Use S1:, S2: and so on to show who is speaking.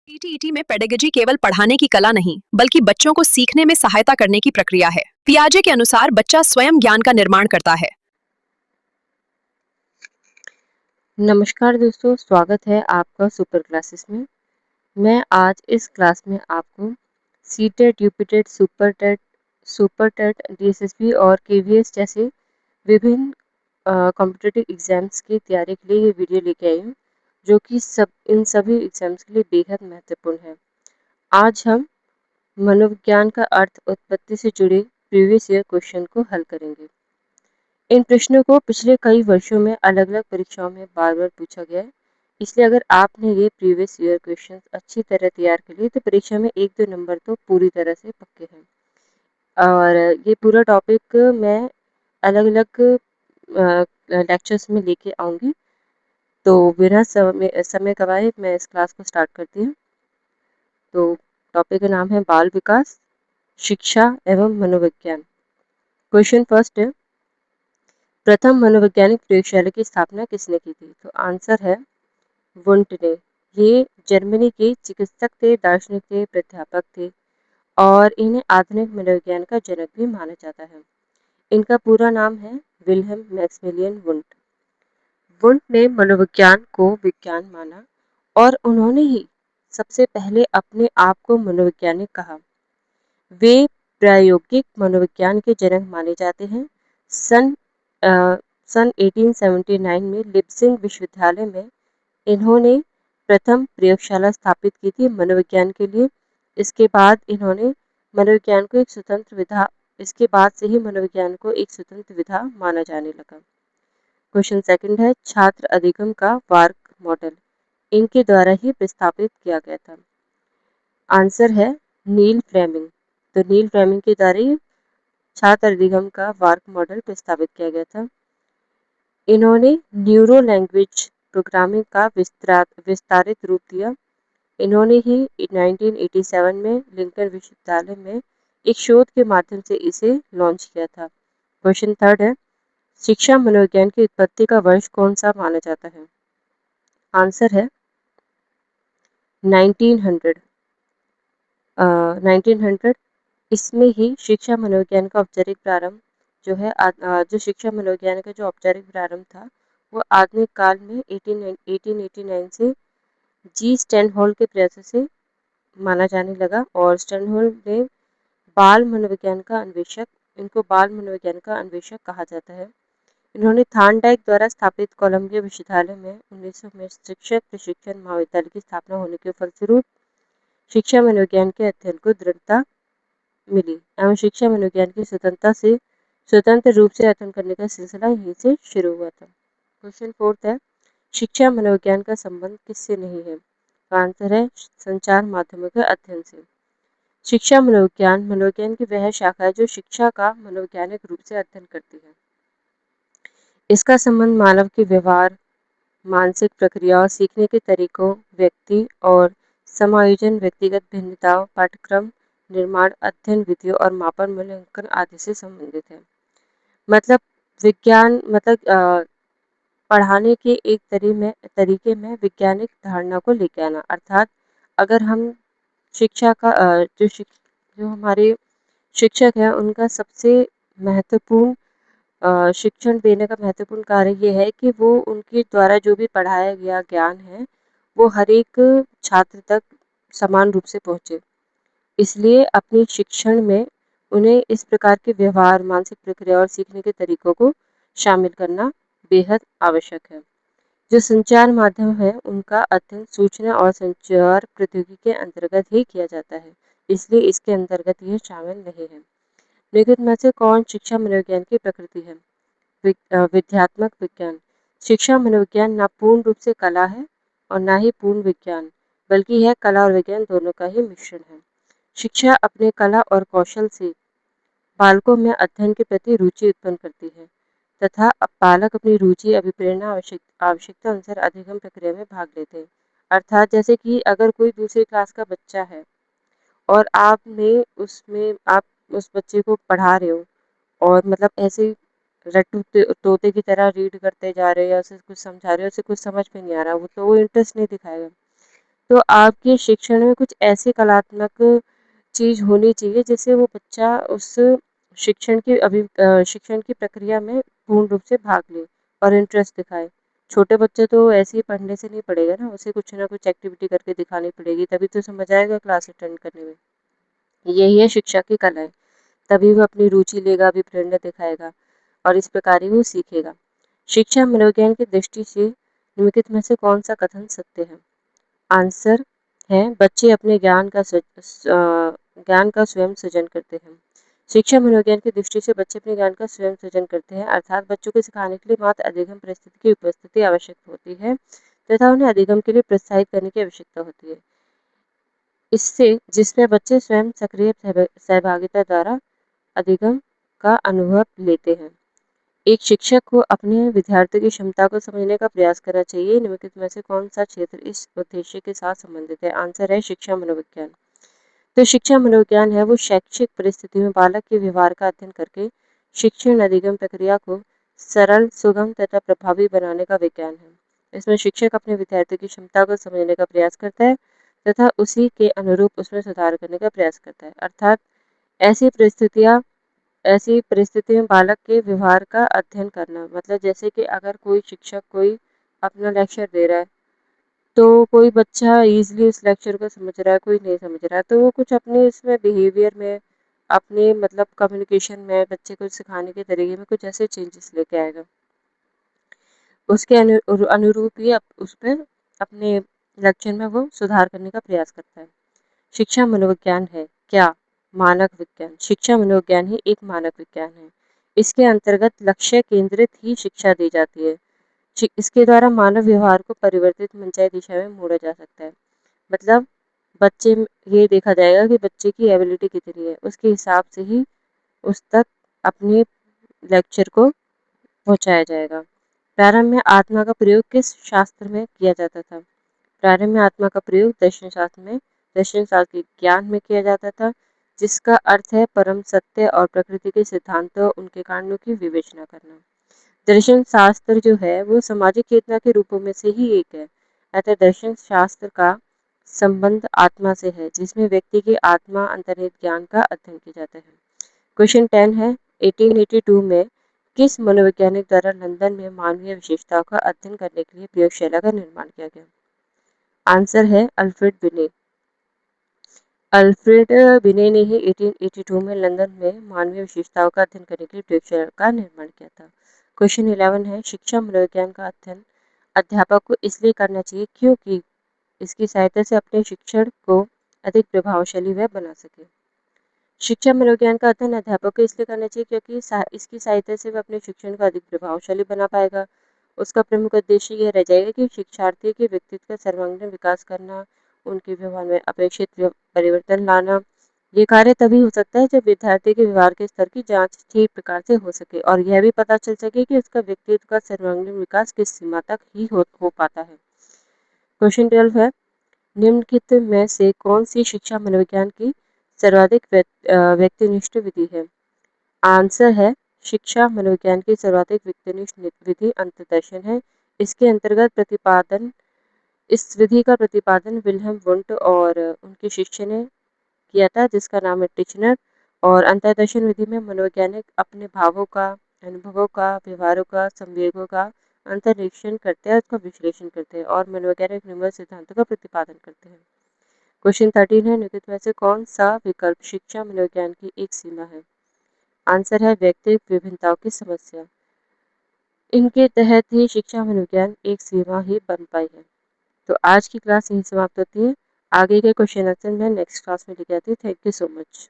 S1: ईटीईटी में पेडागोजी केवल पढ़ाने की कला नहीं, बल्कि बच्चों को सीखने में सहायता करने की प्रक्रिया है। पियाजे के अनुसार बच्चा स्वयं ज्ञान का निर्माण करता है।
S2: नमस्कार दोस्तों, स्वागत है आपका सुपर क्लासेस में। मैं आज इस क्लास में आपको CTET, UPTET, super TET, DSSB और केवीएस जैसे विभिन्न कॉम्पिटिटिव एग्जाम्स की तैयारी के लिए ये वीडियो लेके आई हूँ, जो कि इन सभी एग्जाम्स के लिए बेहद महत्वपूर्ण है। आज हम मनोविज्ञान का अर्थ उत्पत्ति से जुड़े प्रीवियस ईयर क्वेश्चन को हल करेंगे। इन प्रश्नों को पिछले कई वर्षों में अलग-अलग परीक्षाओं में बार-बार पूछा गया है। इसलिए अगर आपने ये प्रीवियस ईयर क्वेश्चंस अच्छी तरह तैयार कर लिए तो परीक्षा में 1-2 नंबर तो पूरी तरह से पक्के हैं। और ये पूरा टॉपिक मैं अलग-अलग लेक्चर्स में लेके आऊँगी। तो बिना समय गवाए मैं इस क्लास को स्टार्ट करती हूँ। तो टॉपिक का नाम है बाल विकास, शिक्षा एवं मनोविज्ञान। क्वेश्चन फर्स्ट है, प्रथम मनोवैज्ञानिक प्रयोगशाला की स्थापना किसने की थी? तो आंसर है वुंट ने। ये जर्मनी के चिकित्सक थे, दार्शनिक थे, प्राध्यापक थे और इन्हें आधुनिक मनोविज्ञान का जनक भी माना जाता है। इनका पूरा नाम है विल्हेम मैक्समिलियन वुंट। वुंट ने मनोविज्ञान को विज्ञान माना और उन्होंने ही सबसे पहले अपने आप को मनोवैज्ञानिक कहा। वे प्रायोगिक मनोविज्ञान के जनक माने जाते हैं। सन अ, सन 1879 में लिप्सिंग विश्वविद्यालय में इन्होंने प्रथम प्रयोगशाला स्थापित की थी मनोविज्ञान के लिए। इसके बाद इन्होंने मनोविज्ञान को एक स्वतंत्र विधा इसके बाद से ही मनोविज्ञान को एक स्वतंत्र विधा माना जाने लगा। क्वेश्चन सेकंड है, छात्र अधिगम का वार्क मॉडल इनके द्वारा ही प्रस्तावित किया गया था। आंसर है नील फ्लेमिंग। तो नील फ्लेमिंग के द्वारा ही छात्र अधिगम का वार्क मॉडल प्रस्तावित किया गया था। इन्होंने न्यूरो लैंग्वेज प्रोग्रामिंग का विस्तारित रूप दिया। इन्होंने ही 1987 में लिंकन विश्वविद्यालय में एक शोध के माध्यम से इसे लॉन्च किया था। क्वेश्चन थर्ड है, शिक्षा मनोविज्ञान की उत्पत्ति का वर्ष कौन सा माना जाता है? आंसर है 1900। 1900 इसमें ही शिक्षा मनोविज्ञान का औपचारिक प्रारंभ जो है जो शिक्षा मनोविज्ञान का जो औपचारिक प्रारंभ था वो आधुनिक काल में 1889 से जी स्टैनहोल के प्रयासों से माना जाने लगा और स्टैनहोल ने बाल मनोविज्ञान का अन्वेषक इनको बाल मनोविज्ञान का अन्वेषक कहा जाता है। इन्होंने थार्नडाइक द्वारा स्थापित कोलंबिया विश्वविद्यालय में 1900 में शिक्षक प्रशिक्षण महाविद्यालय की स्थापना होने के फलस्वरूप शिक्षा मनोविज्ञान के अध्ययन को दृढ़ता मिली एवं शिक्षा मनोविज्ञान की स्वतंत्र रूप से अध्ययन करने का सिलसिला यहीं से शुरू हुआ था। क्वेश्चन फोर्थ है, शिक्षा मनोविज्ञान का संबंध किससे नहीं है? तो आंसर है संचार माध्यमों के अध्ययन से। शिक्षा मनोविज्ञान मनोविज्ञान की वह शाखा है जो शिक्षा का मनोवैज्ञानिक रूप से अध्ययन करती है। इसका संबंध मानव के व्यवहार, मानसिक प्रक्रियाओं, सीखने के तरीकों, व्यक्ति और समायोजन, व्यक्तिगत भिन्नताओं, पाठ्यक्रम निर्माण, अध्ययन विधियों और मापन मूल्यांकन आदि से संबंधित है। मतलब विज्ञान पढ़ाने के एक तरीके में वैज्ञानिक धारणा को लेके आना। अर्थात अगर हम शिक्षा का जो हमारे शिक्षक हैं उनका सबसे महत्वपूर्ण शिक्षण देने का महत्वपूर्ण कार्य ये है कि वो उनके द्वारा जो भी पढ़ाया गया ज्ञान है वो हर एक छात्र तक समान रूप से पहुँचे। इसलिए अपने शिक्षण में उन्हें इस प्रकार के व्यवहार, मानसिक प्रक्रिया और सीखने के तरीकों को शामिल करना बेहद आवश्यक है। जो संचार माध्यम है उनका अध्ययन सूचना और संचार प्रौद्योगिकी के अंतर्गत ही किया जाता है, इसलिए इसके अंतर्गत यह शामिल नहीं है। निम्नलिखित में से कौन शिक्षा मनोविज्ञान की प्रकृति है? विध्यात्मक विज्ञान। शिक्षा मनोविज्ञान ना पूर्ण रूप से कला है और ना ही पूर्ण विज्ञान, बल्कि यह कला और विज्ञान दोनों का ही मिश्रण है। शिक्षा अपने कला और कौशल से बालकों में अध्ययन के प्रति रुचि उत्पन्न करती है तथा अब बालक अपनी रुचि, अभिप्रेरणा, आवश्यकता अनुसार अधिगम प्रक्रिया में भाग लेते हैं। अर्थात जैसे कि अगर कोई दूसरी क्लास का बच्चा है और आप उस बच्चे को पढ़ा रहे हो और मतलब ऐसे रट्टू तोते की तरह रीड करते जा रहे हो या उसे कुछ समझा रहे हो, उसे कुछ समझ में नहीं आ रहा, वो इंटरेस्ट नहीं दिखाएगा। तो आपके शिक्षण में कुछ ऐसी कलात्मक चीज़ होनी चाहिए जिससे वो बच्चा उस शिक्षण की प्रक्रिया में पूर्ण रूप से भाग ले और इंटरेस्ट दिखाए। छोटे बच्चे तो ऐसे ही पढ़ने से नहीं पढ़ेगा ना, उसे कुछ ना कुछ एक्टिविटी करके दिखानी पड़ेगी, तभी तो समझ आएगा क्लास अटेंड करने में। यही है शिक्षा की कलाएँ। तभी वो अपनी रुचि लेगा, भी प्रेरणा दिखाएगा और इस प्रकार ही वो सीखेगा। शिक्षा मनोविज्ञान की दृष्टि से निम्नलिखित में से कौन सा कथन सत्य है? आंसर है बच्चे अपने ज्ञान का स्वयं सृजन करते हैं। शिक्षा मनोविज्ञान की दृष्टि से बच्चे अपने ज्ञान का स्वयं सृजन करते हैं, अर्थात बच्चों को सिखाने के लिए मात्र अधिगम परिस्थिति की उपस्थिति आवश्यक होती है तथा उन्हें अधिगम के लिए प्रोत्साहित करने की आवश्यकता होती है। इससे जिसमें बच्चे स्वयं सक्रिय सहभागिता द्वारा अधिगम का अनुभव लेते हैं। एक शिक्षक को अपने विद्यार्थी की क्षमता को समझने का प्रयास करना चाहिए। निम्नलिखित में से कौन सा क्षेत्र इस उद्देश्य के साथ संबंधित है? आंसर है शिक्षा मनोविज्ञान। तो शिक्षा मनोविज्ञान है वो शैक्षिक परिस्थिति में बालक के व्यवहार का अध्ययन करके शिक्षण अधिगम प्रक्रिया को सरल, सुगम तथा प्रभावी बनाने का विज्ञान है। इसमें शिक्षक अपने विद्यार्थी की क्षमता को समझने का प्रयास करता है तथा उसी के अनुरूप उसमें सुधार करने का प्रयास करता है। अर्थात ऐसी परिस्थितियाँ ऐसी परिस्थिति में बालक के व्यवहार का अध्ययन करना, मतलब जैसे कि अगर कोई शिक्षक कोई अपना लेक्चर दे रहा है, तो कोई बच्चा ईज़िली उस लेक्चर को समझ रहा है, कोई नहीं समझ रहा है, तो वो कुछ अपने इसमें बिहेवियर में, अपने मतलब कम्युनिकेशन में, बच्चे को सिखाने के तरीके में कुछ ऐसे चेंजेस लेके आएगा। उसके अनुरूप ही उस पर अपने लेक्चर में वो सुधार करने का प्रयास करता है। शिक्षा मनोविज्ञान है क्या? मानक विज्ञान। शिक्षा मनोविज्ञान ही एक मानक विज्ञान है। इसके अंतर्गत लक्ष्य केंद्रित ही शिक्षा दी जाती है। इसके द्वारा मानव व्यवहार को परिवर्तित मनचाही दिशा में मोड़ा जा सकता है। मतलब बच्चे ये देखा जाएगा कि बच्चे की एबिलिटी कितनी है, उसके हिसाब से ही उस तक अपने लेक्चर को पहुंचाया जाएगा। प्रारंभ में आत्मा का प्रयोग किस शास्त्र में किया जाता था? प्रारंभ में आत्मा का प्रयोग दर्शन शास्त्र के ज्ञान में किया जाता था, जिसका अर्थ है परम सत्य और प्रकृति के सिद्धांतों उनके कारणों की विवेचना करना। दर्शन शास्त्र जो है वो सामाजिक चेतना के रूपों में से ही एक है। अतः दर्शन शास्त्र का संबंध आत्मा से है, जिसमें व्यक्ति की आत्मा अंतर्निहित ज्ञान का अध्ययन किया जाता है। क्वेश्चन 10 है 1882 में किस मनोवैज्ञानिक द्वारा लंदन में मानवीय विशेषताओं का अध्ययन करने के लिए प्रयोगशाला का निर्माण किया गया? आंसर है अल्फ्रेड बिने। अल्फ्रेड बिने ने ही 1882 में लंदन में मानवीय विशेषताओं का अध्ययन करने के लिए प्रयोगशाला का निर्माण किया था। क्वेश्चन 11 है शिक्षा मनोविज्ञान का अध्ययन अध्यापक को इसलिए करना चाहिए क्योंकि इसकी सहायता से अपने शिक्षण को अधिक प्रभावशाली वह बना सके। शिक्षा मनोविज्ञान का अध्ययन अध्यापक को इसलिए करना चाहिए क्योंकि इसकी सहायता से वह अपने शिक्षण को अधिक प्रभावशाली बना पाएगा। उसका प्रमुख उद्देश्य यह रह जाएगा कि शिक्षार्थी के व्यक्तित्व का सर्वांगीण विकास करना, उनके व्यवहार में अपेक्षित परिवर्तन लाना। ये कार्य तभी हो सकता है जब विद्यार्थी के व्यवहार के स्तर की जांच ठीक प्रकार से हो सके और यह भी पता चल सके कि उसका व्यक्तित्व का सर्वांगीण विकास किस सीमा तक ही हो पाता है। क्वेश्चन 12 है निम्नलिखित में से कौन सी शिक्षा मनोविज्ञान की सर्वाधिक व्यक्तिनिष्ठ विधि है? आंसर है शिक्षा मनोविज्ञान की सर्वाधिक व्यक्तिनिष्ठ विधि अंतर्दर्शन है। इसके अंतर्गत इस विधि का प्रतिपादन विल्हेम वुंट और उनके शिष्य ने किया था, जिसका नाम है टिचनर। और अंतर्दर्शन विधि में मनोवैज्ञानिक अपने भावों का, अनुभवों का, व्यवहारों का, संवेगों का अंतर्निरीक्षण करते हैं, उसका विश्लेषण करते हैं और मनोवैज्ञानिक निम्न सिद्धांतों का प्रतिपादन करते हैं। क्वेश्चन 13 है निम्नलिखित में से कौन सा विकल्प शिक्षा मनोविज्ञान की एक सीमा है? आंसर है व्यक्तिगत विभिन्नताओं की समस्या। इनके तहत ही शिक्षा मनोविज्ञान एक सीमा ही बन पाई है। तो आज की क्लास यहीं समाप्त होती है। आगे के क्वेश्चन आंसर मैं नेक्स्ट क्लास में लेके आती हूँ। Thank you so much.